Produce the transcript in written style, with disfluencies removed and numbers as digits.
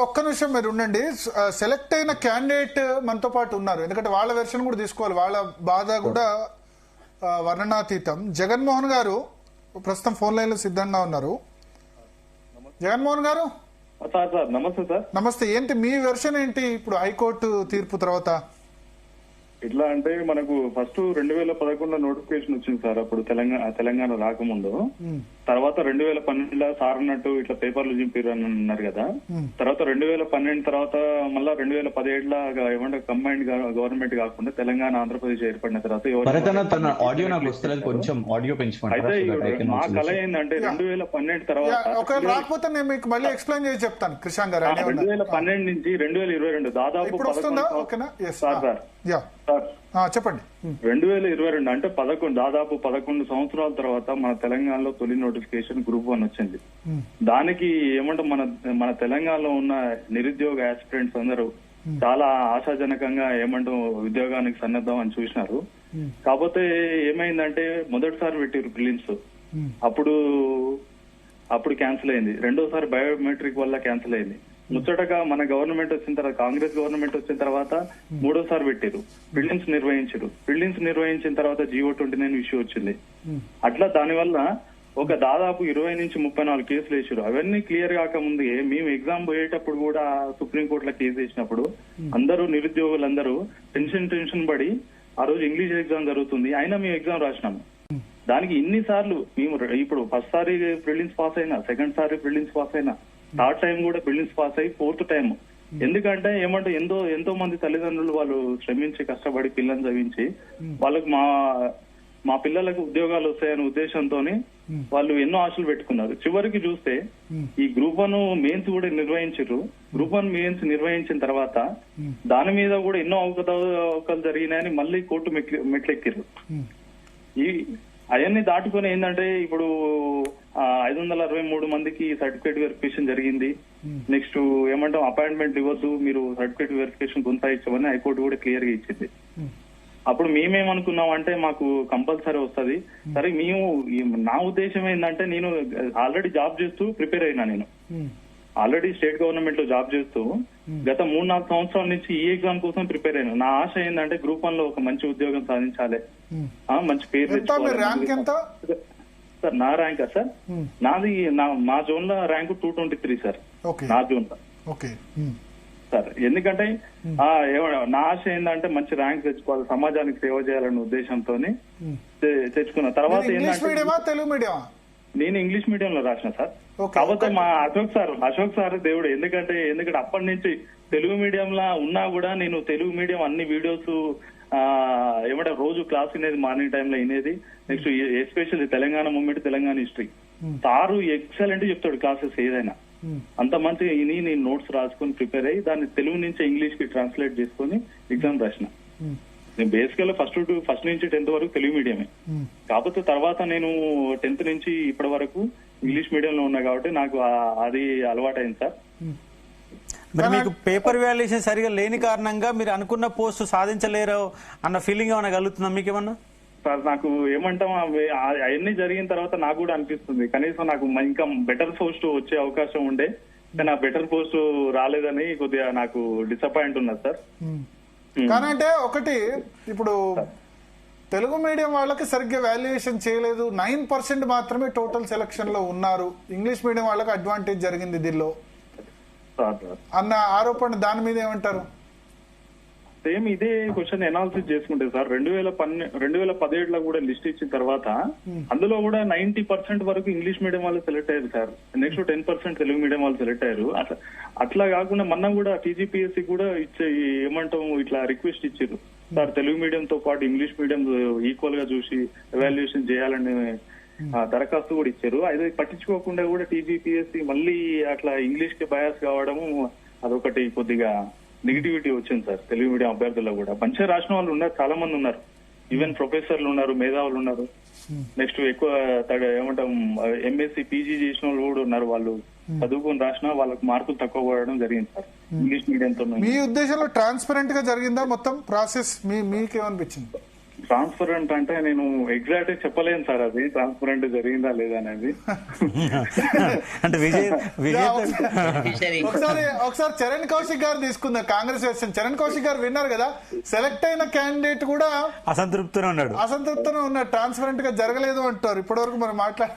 ఒక్క నిమిషం మీరు ఉండండి. సెలెక్ట్ అయిన క్యాండిడేట్ మనతో పాటు ఉన్నారు, ఎందుకంటే వాళ్ళ వెర్షన్ కూడా తీసుకోవాలి, వాళ్ళ బాధ కూడా వర్ణనాతీతం. జగన్మోహన్ గారు ప్రస్తుతం ఫోన్ లైన్ లో సిద్ధంగా ఉన్నారు. జగన్మోహన్ గారు నమస్తే సార్. నమస్తే. ఏంటి మీ వెర్షన్ ఏంటి ఇప్పుడు హైకోర్టు తీర్పు తర్వాత? ఇట్లా అంటే మనకు ఫస్ట్ 2011 నోటిఫికేషన్ వచ్చింది సార్. అప్పుడు తెలంగాణ రాకముందు. తర్వాత 2012 సార్ అన్నట్టు ఇట్లా పేపర్లు చింపారు అని అన్నారు కదా. తర్వాత 2012 తర్వాత మళ్ళా 2017 ఏమంటే కంబైన్డ్ గవర్నమెంట్ కాకుండా తెలంగాణ ఆంధ్రప్రదేశ్ ఏర్పడిన తర్వాత అయితే మా కళ ఏంటంటే 2012 తర్వాత రాకపోతే నేను మీకు మళ్ళీ ఎక్స్ప్లెయిన్ చేసి చెప్తాను క్రిషాంత్ గారు. 2012 నుంచి 2022 దాదాపు చెప్పండి. 2022 అంటే దాదాపు 11 సంవత్సరాల తర్వాత మన తెలంగాణలో తొలి నోటిఫికేషన్ గ్రూప్ 1 వచ్చింది. దానికి ఏమంటే మన తెలంగాణలో ఉన్న నిరుద్యోగ ఆస్పిరెంట్స్ అందరూ చాలా ఆశాజనకంగా ఏమంటూ ఉద్యోగానికి సన్నద్ధం అని చూసినారు. కాకపోతే ఏమైందంటే మొదటిసారి పెట్టారు ప్రిలిమ్స్, అప్పుడు క్యాన్సిల్ అయింది. రెండోసారి బయోమెట్రిక్ వల్ల క్యాన్సిల్ అయింది. ముచ్చటగా మన గవర్నమెంట్ వచ్చిన తర్వాత, కాంగ్రెస్ గవర్నమెంట్ వచ్చిన తర్వాత మూడోసారి పెట్టారు, ప్రిలిమ్స్ నిర్వహించారు. ప్రిలిమ్స్ నిర్వహించిన తర్వాత GO-29 ఇష్యూ వచ్చింది. అట్లా దానివల్ల ఒక దాదాపు 20 నుంచి 34 కేసులు వేసారు. అవన్నీ క్లియర్ కాకముందే మేము ఎగ్జామ్ పోయేటప్పుడు కూడా సుప్రీంకోర్టులో కేసు వేసినప్పుడు అందరూ నిరుద్యోగులందరూ టెన్షన్ పడి ఆ రోజు ఇంగ్లీష్ ఎగ్జామ్ జరుగుతుంది, అయినా మేము ఎగ్జామ్ రాసినాము. దానికి ఇన్నిసార్లు మేము ఇప్పుడు ఫస్ట్ సారి ప్రిలిమ్స్ పాస్ అయినా, సెకండ్ సారి ప్రిలిమ్స్ పాస్ అయినా, థర్డ్ టైం కూడా ప్రిలిమ్స్ పాస్ అయ్యి ఫోర్త్ టైం. ఎందుకంటే ఏమంటే ఎంతో మంది తల్లిదండ్రులు వాళ్ళు శ్రమించి కష్టపడి పిల్లల్ని చదివించి వాళ్ళకు మా పిల్లలకు ఉద్యోగాలు వస్తాయనే ఉద్దేశంతో వాళ్ళు ఎన్నో ఆశలు పెట్టుకున్నారు. చివరికి చూస్తే ఈ గ్రూప్ 1 మెయిన్స్ కూడా నిర్వహించారు. గ్రూప్ 1 మెయిన్స్ నిర్వహించిన తర్వాత దాని మీద కూడా ఎన్నో అవకతవకలు జరిగినాయని మళ్ళీ కోర్టు మెట్లెక్కిరు. అవన్నీ దాటుకొని ఏంటంటే ఇప్పుడు 563 మందికి సర్టిఫికేట్ వెరిఫికేషన్ జరిగింది. నెక్స్ట్ ఏమంటాం, అపాయింట్మెంట్ ఇవ్వద్దు, మీరు సర్టిఫికేట్ వెరిఫికేషన్ కొనసాగించమని హైకోర్టు కూడా క్లియర్ గా ఇచ్చింది. అప్పుడు మేమేమనుకున్నాం అంటే మాకు కంపల్సరీ వస్తుంది. సరే నా ఉద్దేశం ఏంటంటే, నేను ఆల్రెడీ జాబ్ చేస్తూ ప్రిపేర్ అయినా, నేను ఆల్రెడీ స్టేట్ గవర్నమెంట్ లో జాబ్ చేస్తూ గత 3-4 సంవత్సరాల నుంచి ఈ ఎగ్జామ్ కోసం ప్రిపేర్ అయినా. నా ఆశ ఏంటంటే గ్రూప్ 1 లో ఒక మంచి ఉద్యోగం సాధించాలి, మంచి పేరు తెచ్చుకోవాలి. సార్ నా ర్యాంకా సార్, మా జోన్ లో ర్యాంకు 223 సార్, నా జోన్ లో సార్. ఎందుకంటే నా ఆశ ఏంటంటే మంచి ర్యాంక్ తెచ్చుకోవాలి, సమాజానికి సేవ చేయాలనే ఉద్దేశంతో తెచ్చుకున్న. తర్వాత నేను ఇంగ్లీష్ మీడియం లో రాసిన సార్. కాకపోతే మా అశోక్ సార్ దేవుడు. ఎందుకంటే అప్పటి నుంచి తెలుగు మీడియం లా ఉన్నా కూడా నేను తెలుగు మీడియం అన్ని వీడియోస్ ఏమంటే రోజు క్లాస్ వినేది, మార్నింగ్ టైంలో వినేది. Next especially Telangana movement, Telangana history sir excellent చెప్తాడు క్లాసెస్ ఏదైనా. అంత మంచి నేను నోట్స్ రాసుకొని ప్రిపేర్ అయ్యి దాన్ని తెలుగు నుంచి ఇంగ్లీష్ కి ట్రాన్స్లేట్ చేసుకొని ఎగ్జామ్ రాసిన. నేను బేసికల్ ఫస్ట్ నుంచి 10th వరకు తెలుగు మీడియమే. కాకపోతే తర్వాత నేను 10th నుంచి ఇప్పటి వరకు ఇంగ్లీష్ మీడియంలో ఉన్నా కాబట్టి నాకు అది అలవాటైంది సార్. మీకు పేపర్ వాల్యుయేషన్ సరిగా లేని కారణంగా మీరు అనుకున్న పోస్ట్ సాధించలేరు అన్న ఫీలింగ్ ఏమైనా కలుగుతుందా మీకేమన్నా? సార్ నాకు ఏమంటాం, అవన్నీ జరిగిన తర్వాత నాకు కూడా అనిపిస్తుంది కనీసం నాకు ఇంకా బెటర్ పోస్ట్ వచ్చే అవకాశం ఉండే, కానీ ఆ బెటర్ పోస్ట్ రాలేదని కొద్దిగా నాకు డిసప్పాయింట్ ఉన్నది సార్. కానంటే ఒకటి, ఇప్పుడు తెలుగు మీడియం వాళ్ళకి సరిగ్గా వాల్యుయేషన్ చేయలేదు, 9% మాత్రమే టోటల్ సెలక్షన్ లో ఉన్నారు, ఇంగ్లీష్ మీడియం వాళ్ళకి అడ్వాంటేజ్ జరిగింది దీనిలో అన్న ఆరోపణ, దాని మీద ఏమంటారు? సేమ్ ఇదే క్వశ్చన్ ఎనాలిసిస్ చేసుకుంటే సార్ 2017లో కూడా లిస్ట్ ఇచ్చిన తర్వాత అందులో కూడా 90% వరకు ఇంగ్లీష్ మీడియం వాళ్ళు సెలెక్ట్ అయ్యారు సార్. నెక్స్ట్ 10% తెలుగు మీడియం వాళ్ళు సెలెక్ట్ అయ్యారు. అట్లా కాకుండా మొన్న కూడా TGPSC కూడా ఏమంటాం ఇట్లా రిక్వెస్ట్ ఇచ్చారు సార్, తెలుగు మీడియం తో పాటు ఇంగ్లీష్ మీడియం ఈక్వల్ గా చూసి ఎవాల్యుయేషన్ చేయాలని దరఖాస్తు కూడా ఇచ్చారు. అది పట్టించుకోకుండా కూడా TGPSC మళ్ళీ అట్లా ఇంగ్లీష్ కి బయాస్ కావడము, అదొకటి కొద్దిగా నెగిటివిటీ వచ్చింది సార్. తెలుగు మీడియం అభ్యర్థుల్లో కూడా మంచిగా రాసిన వాళ్ళు ఉన్నారు, చాలా మంది ఉన్నారు, ఈవెన్ ప్రొఫెసర్లు ఉన్నారు, మేధావులు ఉన్నారు. నెక్స్ట్ ఎక్కువ ఏమంటాం MSc PG చేసిన వాళ్ళు కూడా ఉన్నారు. వాళ్ళు చదువుకొని రాసినా వాళ్ళకి మార్కులు తక్కువ పడడం జరిగింది సార్ ఇంగ్లీష్ మీడియం తో. మీ ఉద్దేశంలో ట్రాన్స్పరెంట్ గా జరిగిందా మొత్తం ప్రాసెస్? మీకేమనిపించింది? ట్రాన్స్పరెంట్ అంటే నేను ఎగ్జాక్ట్ చెప్పలేను సార్, అది ట్రాన్స్పరెంట్ జరిగిందా లేదా అనేది. అంటే విజయ్ ఒకసారి చరణ్ కౌశిక్ గారు తీసుకుందాం, కాంగ్రెస్ వెర్షన్. చరణ్ కౌశిక్ గారు విన్నారు కదా, సెలెక్ట్ అయిన క్యాండిడేట్ కూడా అసంతృప్తిలో ఉన్నాడు. ట్రాన్స్పరెంట్ గా జరగలేదు అంటారు. ఇప్పటి వరకు మనం మాట్లాడిన